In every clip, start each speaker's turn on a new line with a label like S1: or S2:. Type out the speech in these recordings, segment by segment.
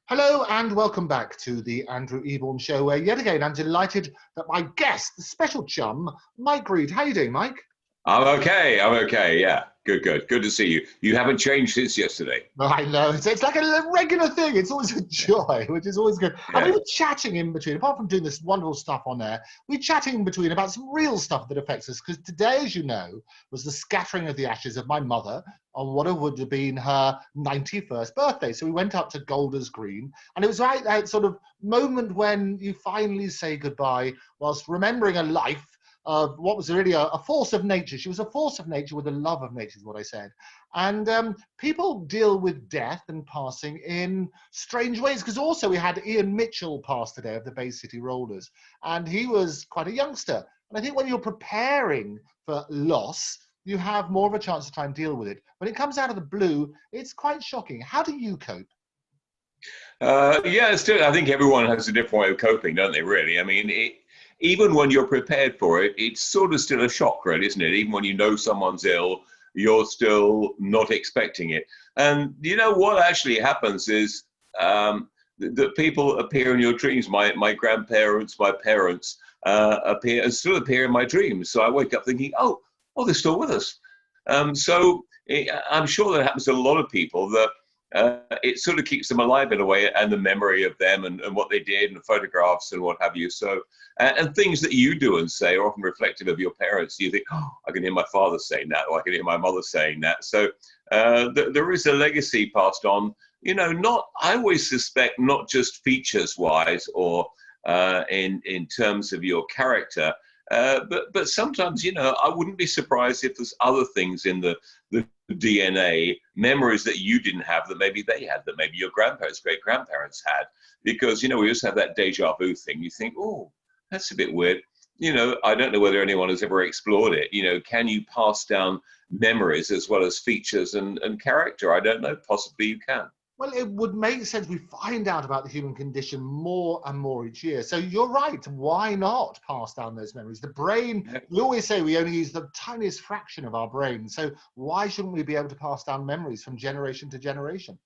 S1: Hello and welcome back to the Andrew Eborn Show, where yet again I'm delighted that my guest, the special chum, Mike Reed. How you doing, Mike?
S2: I'm okay. I'm okay. Yeah. Good. Good to see you. You haven't changed since yesterday.
S1: I know, it's like a regular thing. It's always a joy, which is always good. And we
S2: Yeah.
S1: were chatting in between, apart from doing this wonderful stuff on air, we were chatting in between about some real stuff that affects us. Because today, as you know, was the scattering of the ashes of my mother on what would have been her 91st birthday. So we went up to Golders Green, and it was right that sort of moment when you finally say goodbye whilst remembering a life of what was really a force of nature. She was a force of nature with a love of nature, is what I said. And people deal with death and passing in strange ways, because also we had Ian Mitchell pass today of the Bay City Rollers, and he was quite a youngster. And I think when you're preparing for loss, you have more of a chance to try and deal with it. When it comes out of the blue, it's quite shocking. How do you cope?
S2: Yeah. Still, I think everyone has a different way of coping, don't they? Really. I mean, even when you're prepared for it, it's sort of still a shock, really, isn't it? Even when you know someone's ill, you're still not expecting it. And you know what actually happens is that people appear in your dreams. My grandparents, my parents still appear in my dreams. So I wake up thinking, oh, they're still with us. I'm sure that happens to a lot of people that it sort of keeps them alive in a way, and the memory of them and what they did and photographs and what have you. So, and things that you do and say are often reflective of your parents. You think, oh, I can hear my father saying that, or I can hear my mother saying that. So there is a legacy passed on. You know, I always suspect not just features wise or in terms of your character, but sometimes, you know, I wouldn't be surprised if there's other things in the DNA, memories that you didn't have that maybe they had, that maybe your grandparents, great grandparents had. Because, you know, we also have that deja vu thing. You think, oh, that's a bit weird. You know, I don't know whether anyone has ever explored it. You know, can you pass down memories as well as features and character? I don't know. Possibly you can.
S1: Well, it would make sense. We find out about the human condition more and more each year. So you're right. Why not pass down those memories? The brain,
S2: Yeah.
S1: we always say we only use the tiniest fraction of our brain. So why shouldn't we be able to pass down memories from generation to generation?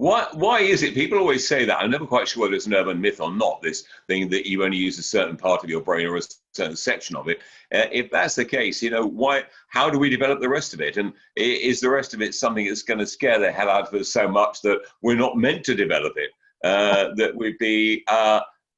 S2: Why is it? People always say that. I'm never quite sure whether it's an urban myth or not, this thing that you only use a certain part of your brain or a certain section of it. If that's the case, you know, how do we develop the rest of it? And is the rest of it something that's going to scare the hell out of us so much that we're not meant to develop it? That we'd be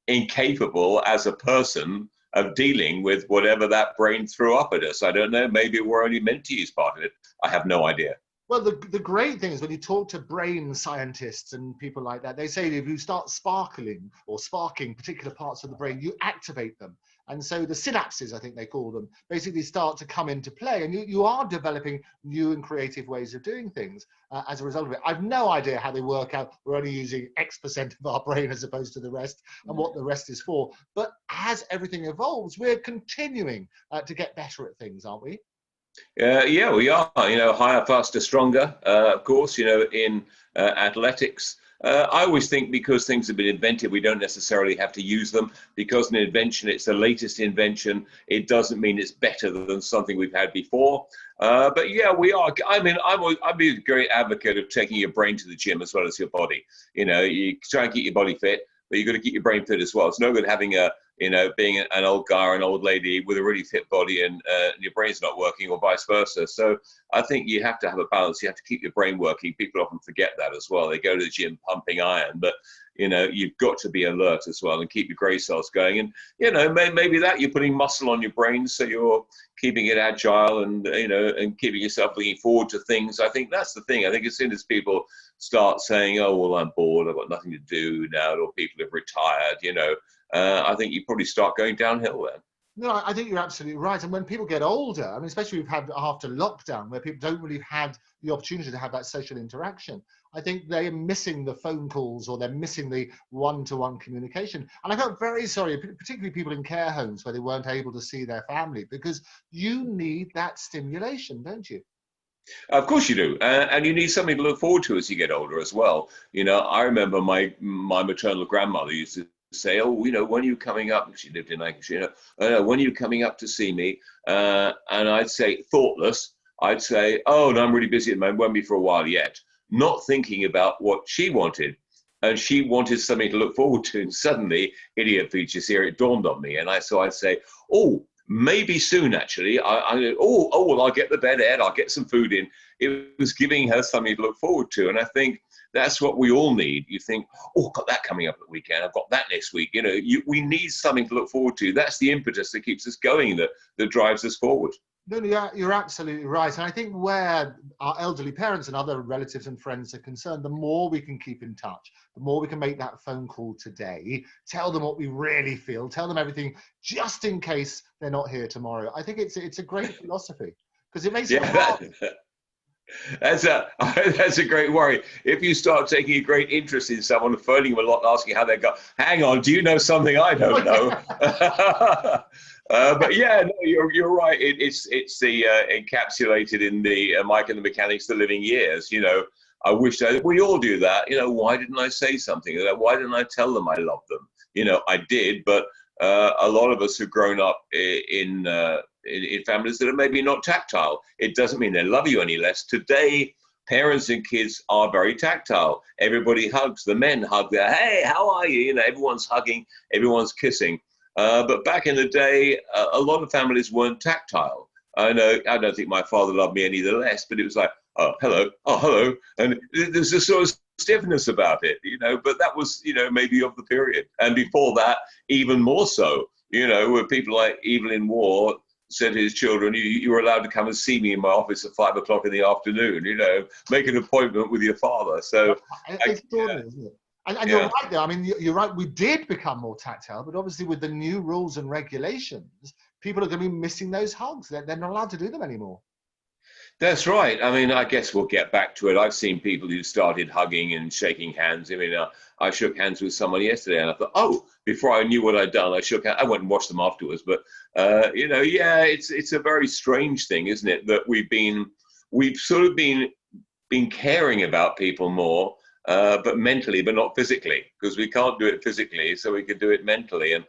S2: incapable as a person of dealing with whatever that brain threw up at us. I don't know. Maybe we're only meant to use part of it. I have no idea.
S1: Well, the great thing is when you talk to brain scientists and people like that, they say if you start sparkling or sparking particular parts of the brain, you activate them. And so the synapses, I think they call them, basically start to come into play. And you are developing new and creative ways of doing things as a result of it. I've no idea how they work out. We're only using X% of our brain as opposed to the rest and what the rest is for. But as everything evolves, we're continuing to get better at things, aren't we?
S2: Yeah, we are. You know, higher, faster, stronger. Of course, you know, in athletics. I always think because things have been invented, we don't necessarily have to use them. Because an invention, it's the latest invention. It doesn't mean it's better than something we've had before. But yeah, we are. I mean, I'd be a great advocate of taking your brain to the gym as well as your body. You know, you try and keep your body fit, but you've got to keep your brain fit as well. It's no good having being an old guy or an old lady with a really fit body and your brain's not working, or vice versa. So I think you have to have a balance. You have to keep your brain working. People often forget that as well. They go to the gym pumping iron, but you know, you've got to be alert as well and keep your grey cells going. And you know, maybe that you're putting muscle on your brain, so you're keeping it agile and and keeping yourself looking forward to things. I think that's the thing. I think as soon as people start saying, "Oh, well, I'm bored. I've got nothing to do now," or people have retired, I think you probably start going downhill then.
S1: No, I think you're absolutely right. And when people get older, I mean, especially we've had after lockdown, where people don't really have the opportunity to have that social interaction, I think they're missing the phone calls or they're missing the one-to-one communication. And I felt very sorry, particularly people in care homes where they weren't able to see their family, because you need that stimulation, don't you?
S2: Of course you do, and you need something to look forward to as you get older as well. You know, I remember my maternal grandmother used to say, "Oh, when are you coming up?" She lived in Lancashire. When are you coming up to see me? And I'd say, thoughtless, I'd say, "Oh, no, I'm really busy at the moment. Won't be for a while yet." Not thinking about what she wanted. and she wanted something to look forward to. And suddenly, Idiot Features here, it dawned on me. And so I'd say, oh, maybe soon, actually. Well, I'll get the bed Ed, I'll get some food in. It was giving her something to look forward to. And I think that's what we all need. You think, oh, I've got that coming up at the weekend. I've got that next week. You know, we need something to look forward to. That's the impetus that keeps us going, that drives us forward.
S1: No, you're absolutely right. And I think where our elderly parents and other relatives and friends are concerned, the more we can keep in touch, the more we can make that phone call today, tell them what we really feel, tell them everything, just in case they're not here tomorrow. I think it's a great philosophy, because it makes it hard.
S2: That's a great worry. If you start taking a great interest in someone, phoning them a lot, asking how they go, hang on, do you know something I don't know? But yeah, no, you're right. It's the encapsulated in the Mike and the Mechanics, the Living Years. You know, I wish we all do that. You know, why didn't I say something? Why didn't I tell them I love them? You know, I did, but a lot of us have grown up in families that are maybe not tactile. It doesn't mean they love you any less. Today, parents and kids are very tactile. Everybody hugs. The men hug their, hey, how are you? You know, everyone's hugging, everyone's kissing. But back in the day, a lot of families weren't tactile. I don't think my father loved me any the less, but it was like, oh, hello. And there's a sort of stiffness about it, you know, but that was, you know, maybe of the period. And before that, even more so, you know, where people like Evelyn Waugh said to his children, you were allowed to come and see me in my office at 5 o'clock in the afternoon, you know, make an appointment with your father. So
S1: it's extraordinary, isn't it? And you're right there. I mean, you're right. We did become more tactile, but obviously with the new rules and regulations, people are going to be missing those hugs. They're not allowed to do them anymore.
S2: That's right. I mean, I guess we'll get back to it. I've seen people who started hugging and shaking hands. I mean, I shook hands with someone yesterday, and I thought, oh, before I knew what I'd done, I shook hands. I went and watched them afterwards. But you know, yeah, it's a very strange thing, isn't it? That we've sort of been caring about people more. But mentally, but not physically, because we can't do it physically, so we can do it mentally. And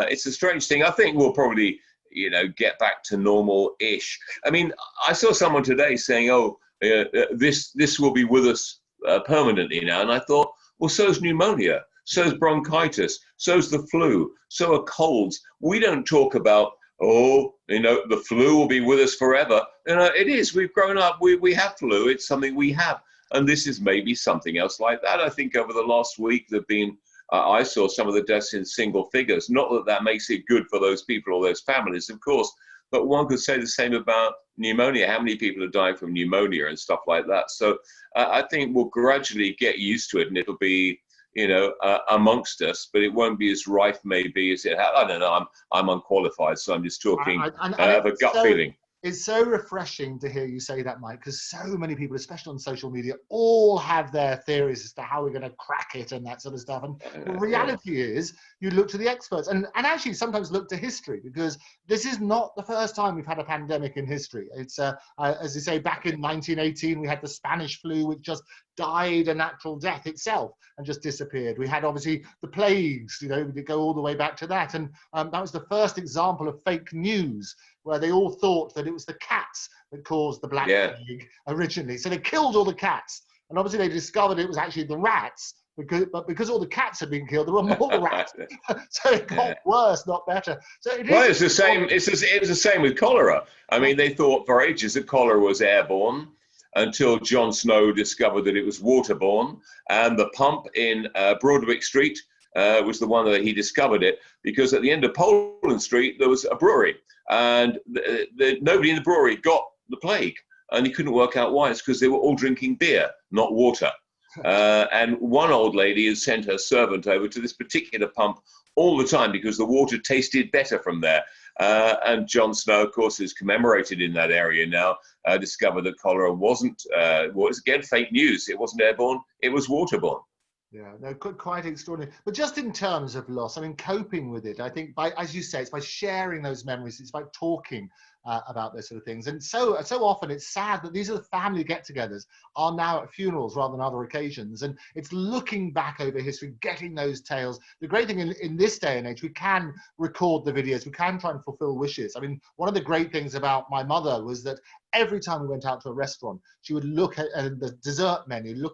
S2: it's a strange thing. I think we'll probably, you know, get back to normal-ish. I mean, I saw someone today saying, oh, this will be with us permanently now. And I thought, well, so's pneumonia, so's bronchitis, so's the flu, so are colds. We don't talk about, oh, you know, the flu will be with us forever. You know, it is. We've grown up. We have flu. It's something we have. And this is maybe something else like that. I think over the last week, there've been, I saw some of the deaths in single figures. Not that that makes it good for those people or those families, of course, but one could say the same about pneumonia. How many people are dying from pneumonia and stuff like that? So I think we'll gradually get used to it, and it'll be, you know, amongst us, but it won't be as rife maybe as it has. I don't know. I'm unqualified, so I'm just talking. I have a gut feeling.
S1: It's so refreshing to hear you say that, Mike, because so many people, especially on social media, all have their theories as to how we're going to crack it and that sort of stuff. And the reality is you look to the experts and actually sometimes look to history, because this is not the first time we've had a pandemic in history. It's, as you say, back in 1918, we had the Spanish flu, which just died a natural death itself and just disappeared. We had obviously the plagues, you know, we go all the way back to that. And that was the first example of fake news, where they all thought that it was the cats that caused the Black Plague originally. So they killed all the cats. And obviously they discovered it was actually the rats, because all the cats had been killed, there were more rats. So it got worse, not better. So
S2: it's the same. It was the same with cholera. I mean, they thought for ages that cholera was airborne, until John Snow discovered that it was waterborne. And the pump in Broadwick Street was the one that he discovered it, because at the end of Poland Street, there was a brewery. And nobody in the brewery got the plague. And he couldn't work out why. It's because they were all drinking beer, not water. And one old lady had sent her servant over to this particular pump all the time because the water tasted better from there. And John Snow, of course, is commemorated in that area now, discovered that cholera wasn't, was again fake news. It wasn't airborne, it was waterborne.
S1: Yeah, no, quite extraordinary. But just in terms of loss, I mean, coping with it, I think, by, as you say, it's by sharing those memories, it's by talking about those sort of things. And so often it's sad that these are the family get-togethers are now at funerals rather than other occasions. And it's looking back over history, getting those tales. The great thing in this day and age, we can record the videos, we can try and fulfill wishes. I mean, one of the great things about my mother was that every time we went out to a restaurant, she would look at the dessert menu.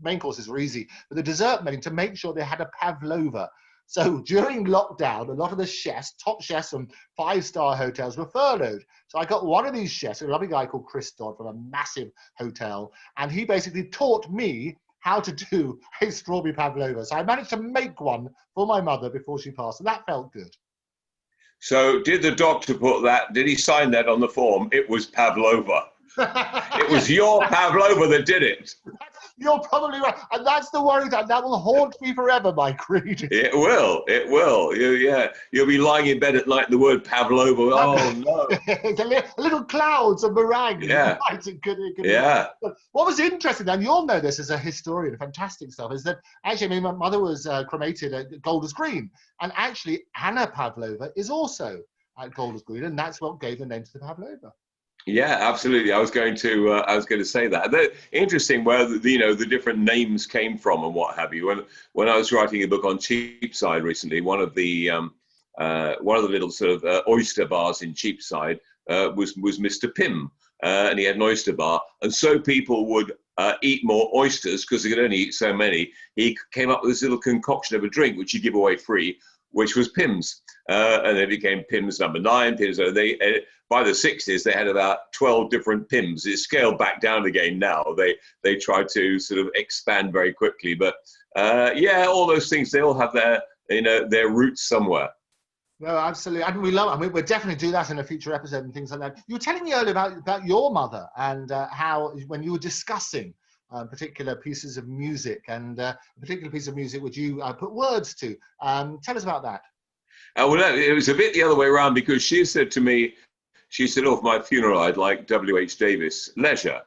S1: Main courses were easy, but the dessert menu to make sure they had a pavlova. So during lockdown, a lot of the chefs, top chefs from 5-star hotels were furloughed. So I got one of these chefs, a lovely guy called Chris Dodd from a massive hotel, and he basically taught me how to do a strawberry pavlova. So I managed to make one for my mother before she passed, and that felt good.
S2: So did the doctor did he sign that on the form? It was pavlova. It was your pavlova that did it.
S1: You're probably right. And that's the worry that will haunt me forever, Mike Reed.
S2: It will. It will. You'll be lying in bed at night, the word pavlova. Oh, no.
S1: It's a little clouds of meringue.
S2: Yeah. Yeah.
S1: What was interesting, and you'll know this as a historian, fantastic stuff, is that actually, my mother was cremated at Golders Green. And actually, Anna Pavlova is also at Golders Green. And that's what gave the name to the pavlova.
S2: Yeah, absolutely. I was going to say that. Interesting where the different names came from and what have you. When I was writing a book on Cheapside recently, one of the little sort of oyster bars in Cheapside was Mr. Pym, and he had an oyster bar, and so people would eat more oysters because they could only eat so many. He came up with this little concoction of a drink which you give away free, which was Pimm's, and it became Pimm's number 9. Pimm's. By the 60s, they had about 12 different Pimm's. It's scaled back down again now. They tried to sort of expand very quickly, but all those things, they all have their roots somewhere.
S1: No, absolutely. And we love it. I mean, we'll definitely do that in a future episode and things like that. You were telling me earlier about your mother and how when you were discussing particular pieces of music and a particular piece of music which you put words to. Tell us about that.
S2: Well, it was a bit the other way around because she said to me, for my funeral, I'd like W.H. Davis, Leisure.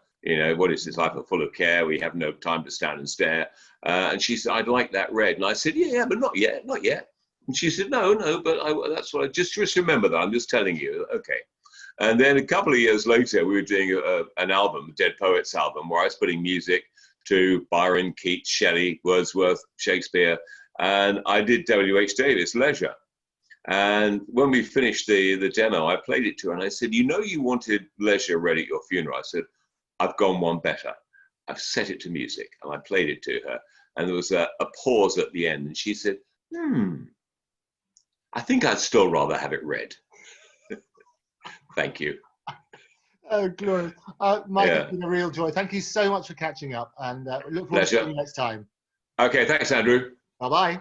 S2: What is this life full of care? We have no time to stand and stare. And she said, I'd like that read. And I said, yeah, but not yet. And she said, no, but that's what I just remember that. I'm just telling you. Okay. And then a couple of years later, we were doing an album, a Dead Poets album, where I was putting music to Byron, Keats, Shelley, Wordsworth, Shakespeare. And I did W.H. Davis, Leisure. And when we finished the demo, I played it to her and I said, you wanted Leisure read at your funeral. I said, I've gone one better. I've set it to music. And I played it to her. And there was a pause at the end. And she said, I think I'd still rather have it read. Thank you.
S1: Oh, glorious. Mike, It's been a real joy. Thank you so much for catching up. And look forward to seeing you next time.
S2: Okay, thanks, Andrew.
S1: Bye-bye.